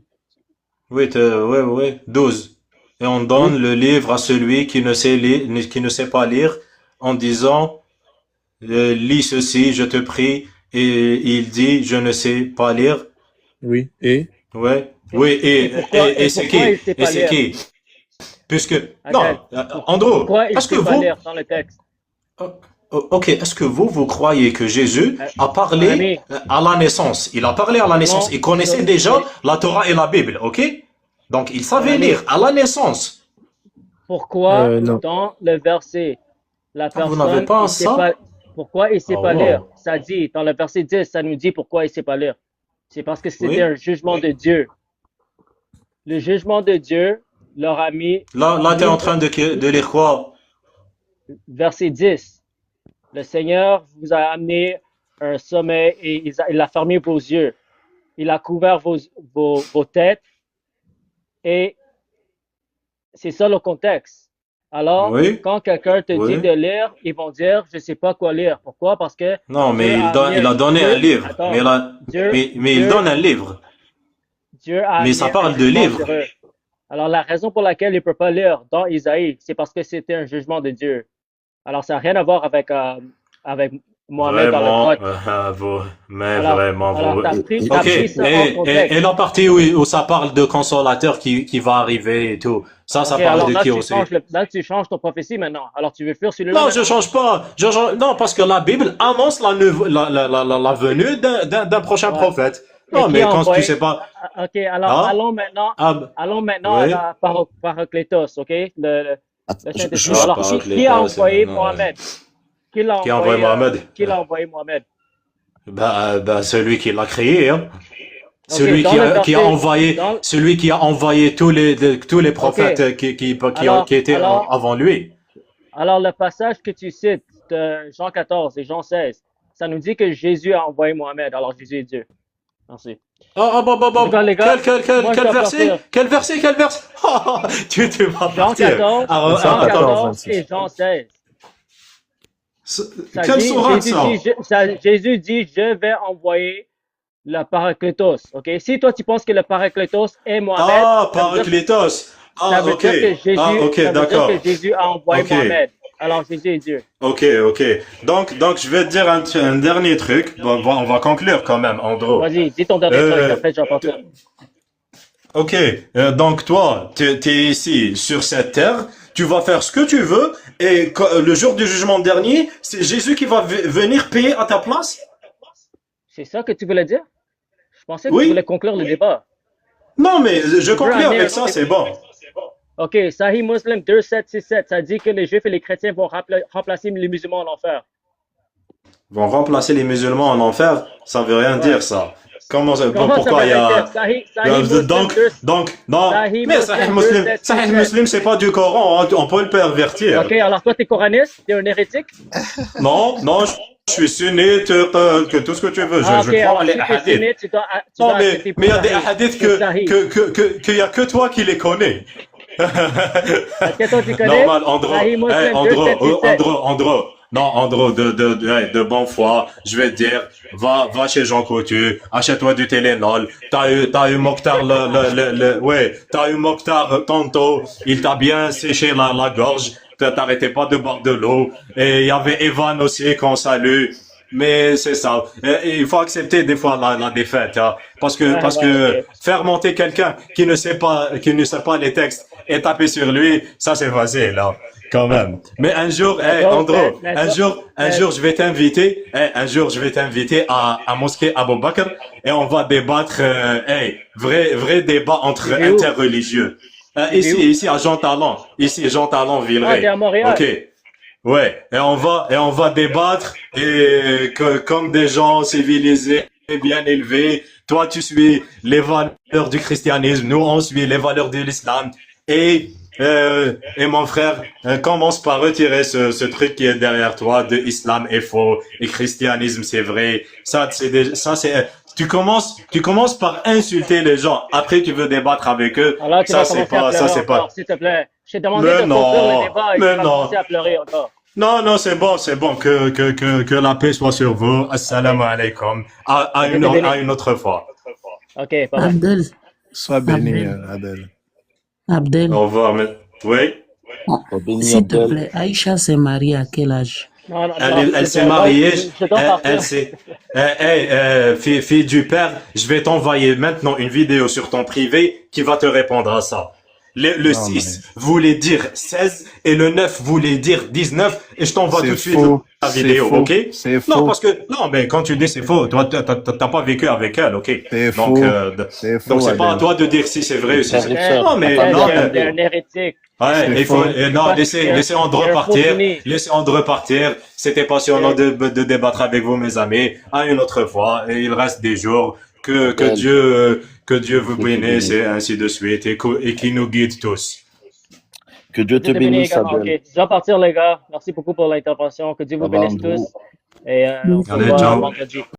Oui, ouais, 12. Et on donne le livre à celui qui ne sait lire, qui ne sait pas lire, en disant, lis ceci, je te prie. Et il dit, je ne sais pas lire. Oui. Et? Ouais. Oui, et c'est pourquoi il qui? sait Et pas c'est lire? qui? Puisque, Attends, non, Andrew, pourquoi il est-ce que sait pas vous, lire dans le texte? ok, est-ce que vous croyez que Jésus a parlé Ami, à la naissance? Il a parlé à la naissance. non, Il connaissait déjà la Torah et la Bible, ok? Donc, il savait ami, lire à la naissance. pourquoi Non. dans le verset, la Ah, vous n'avez personne, pas il sait ça? pas, pourquoi il sait Oh, pas lire? wow. Ça dit, dans le verset 10, ça nous dit pourquoi il sait pas lire. C'est parce que c'était Oui. un jugement de Dieu. Le jugement de Dieu leur a mis, Là, t'es en train de lire quoi? verset 10, le Seigneur vous a amené un sommeil et il a fermé vos yeux. Il a couvert vos têtes et c'est ça le contexte. Alors, Oui, quand quelqu'un te dit oui. de lire, ils vont dire, je sais pas quoi lire. Pourquoi? Parce que Non, mais Dieu a amené il a donné un livre. attends, Mais il Dieu, donne un livre. Dieu a Mais ça amené un parle de jugement livre. sur eux. Alors, la raison pour laquelle il ne peut pas lire dans Isaïe, c'est parce que c'était un jugement de Dieu. Alors, ça n'a rien à voir avec Mohamed dans le Vraiment, proc. mais Alors, vraiment, alors t'as vous. pris Ok, ça en contexte. et la partie où ça parle de consolateur qui va arriver et tout, ça Ok, parle alors de là, qui tu aussi? là, tu changes ton prophétie maintenant. Alors, tu veux fuir celui-là Non, je maintenant? change pas. Non, parce que la Bible annonce la venue d'un prochain Ouais. prophète. Et Non, qui mais a quand tu envoyé? sais pas, Ok, alors hein? allons maintenant Oui. à Paraclétos, ok? Le Attends, Saint-Esprit. Ah, Alors, qui a Paraclétos, envoyé non, Mohamed? Qui l'a qui a envoyé Mohamed? qui l'a envoyé Mohamed? Celui qui l'a créé, hein. Ok, Celui dans qui le a envoyé, dans, celui qui a envoyé tous les ok, prophètes qui étaient alors, avant lui. alors le passage que tu cites de Jean 14 et Jean 16, ça nous dit que Jésus a envoyé Mohamed. Alors, Jésus est Dieu. Merci. Bon, En tout cas, les gars, moi, je quel dois verset? partir. Quel verset? Tu vas Jean partir. 14, Ah, Jean attends. 14 et Jean 16. Ça Quelle dit, sourate, Jésus dit, je vais envoyer le Paraclétos. Ok? Si toi, tu penses que le Paraclétos est Mohamed, Ah, ça veut dire, Paraclétos. ça Ah, veut ok. dire que Jésus, Ah, ok, ça veut dire d'accord. que Jésus a envoyé Ok. Mohamed. Alors, Jésus est Dieu. Ok. Donc, je vais te dire un dernier truc. Bon, on va conclure quand même, Andrew. Vas-y, dis ton dernier truc, Euh, après, j'en parle. Ok, donc toi, t'es ici sur cette terre, tu vas faire ce que tu veux, et le jour du jugement dernier, c'est Jésus qui va venir payer à ta place? C'est ça que tu voulais dire? Je pensais que tu Oui? voulais conclure le débat. Non, mais je Tu veux conclue amener avec un ça, autre c'est bon. Ok, Sahih Muslim 2767, ça dit que les Juifs et les chrétiens vont remplacer les musulmans en enfer. Vont remplacer les musulmans en enfer, ça veut rien Ouais. dire ça. Comment ça, Comment ça pourquoi veut il y rien a... dire? Sahih Muslim Non, Sahih mais Muslim Sahih Muslim, c'est pas du Coran, hein, on peut le pervertir. Ok, alors toi, t'es coraniste? T'es un hérétique? Non, je suis sunnite, que tout ce que tu veux, Ah, je ok, crois alors les si t'es hadiths. sunnite, tu dois Non, accepter mais il y a des Sahih. hadiths C'est Sahih. qu'il y a que toi qui les connais. Est-ce que toi, tu connais? Normal, Andro. Sahih Muslim Hey, Andro, 2767. Non, Andro, de bonne foi, je vais te dire, va chez Jean Coutu, achète-toi du Télénol. T'as eu Mokhtar t'as eu Mokhtar tantôt, il t'a bien séché la gorge, t'arrêtais pas de boire de l'eau. Et il y avait Evan aussi qu'on salue. Mais c'est ça. Et il faut accepter des fois la défaite, hein. Parce que ok. faire monter quelqu'un qui ne sait pas les textes et taper sur lui, ça c'est facile, là. Quand même. Mais un jour, Andro, un jour, je vais t'inviter, je vais t'inviter à mosquée Abou Bakr et on va débattre, vrai débat entre C'est où? interreligieux. Ici, à Jean Talon. Ici, Jean Talon, Ah, Villeray. t'es à Montréal? Ok. Ouais. Et on va débattre et comme des gens civilisés et bien élevés. Toi, tu suis les valeurs du christianisme. Nous, on suit les valeurs de l'islam. Et et mon frère, commence par retirer ce truc qui est derrière toi de islam est faux et christianisme c'est vrai. Ça c'est tu commences par insulter les gens. Après tu veux débattre avec eux. Alors tu Ça vas c'est commencer à pas, ça pleurer c'est pas. encore, s'il te plaît. Je t'ai demandé Mais de conclure le non, débat et tu mais vas non. commencer à pleurer encore. Non, c'est bon. Que la paix soit sur vous. Assalamu alaikum. À Que Dieu te bénisse. à une autre fois. Ok, bye bye. Abdel, Sois béni, Abdel, Adèle. Abdel, Au revoir. Oui. Sois béni, s'il te Abdel. plaît, Aïcha s'est mariée à quel âge? Non, non, Elle, non, elle je s'est dois, mariée. je dois Elle partir. s'est. Fille du père, je vais t'envoyer maintenant une vidéo sur ton privé qui va te répondre à ça. Le Non, mais 6 voulait dire 16 et le 9 voulait dire 19 et je t'envoie tout c'est de suite faux. la C'est vidéo, faux. ok? C'est Non, faux. parce que, non, mais quand tu dis c'est faux, toi, t'as pas vécu avec elle, ok? C'est Donc, faux. C'est donc faux, c'est pas à Adèle. toi de dire si c'est vrai ou si c'est... Frère, Non, mais, attends, non, T'es un mais, hérétique. ouais, C'est il faut, faux. non, laissez André You're a faux partir. to me. Laissez André partir. C'était passionnant de débattre avec vous, mes amis. À une autre fois. Et il reste des jours. Que Abdel, Dieu vous que Dieu te bénisse bénisse. et ainsi de suite. Et qui nous guide tous. Que Dieu Dieu te te bénisse bénisse, également. Abdel. Ok, je dois partir, les gars. Merci beaucoup pour l'intervention. Que Dieu vous Ça va, bénisse Andrew. tous. Et on se Allez, revoit ciao. vendredi.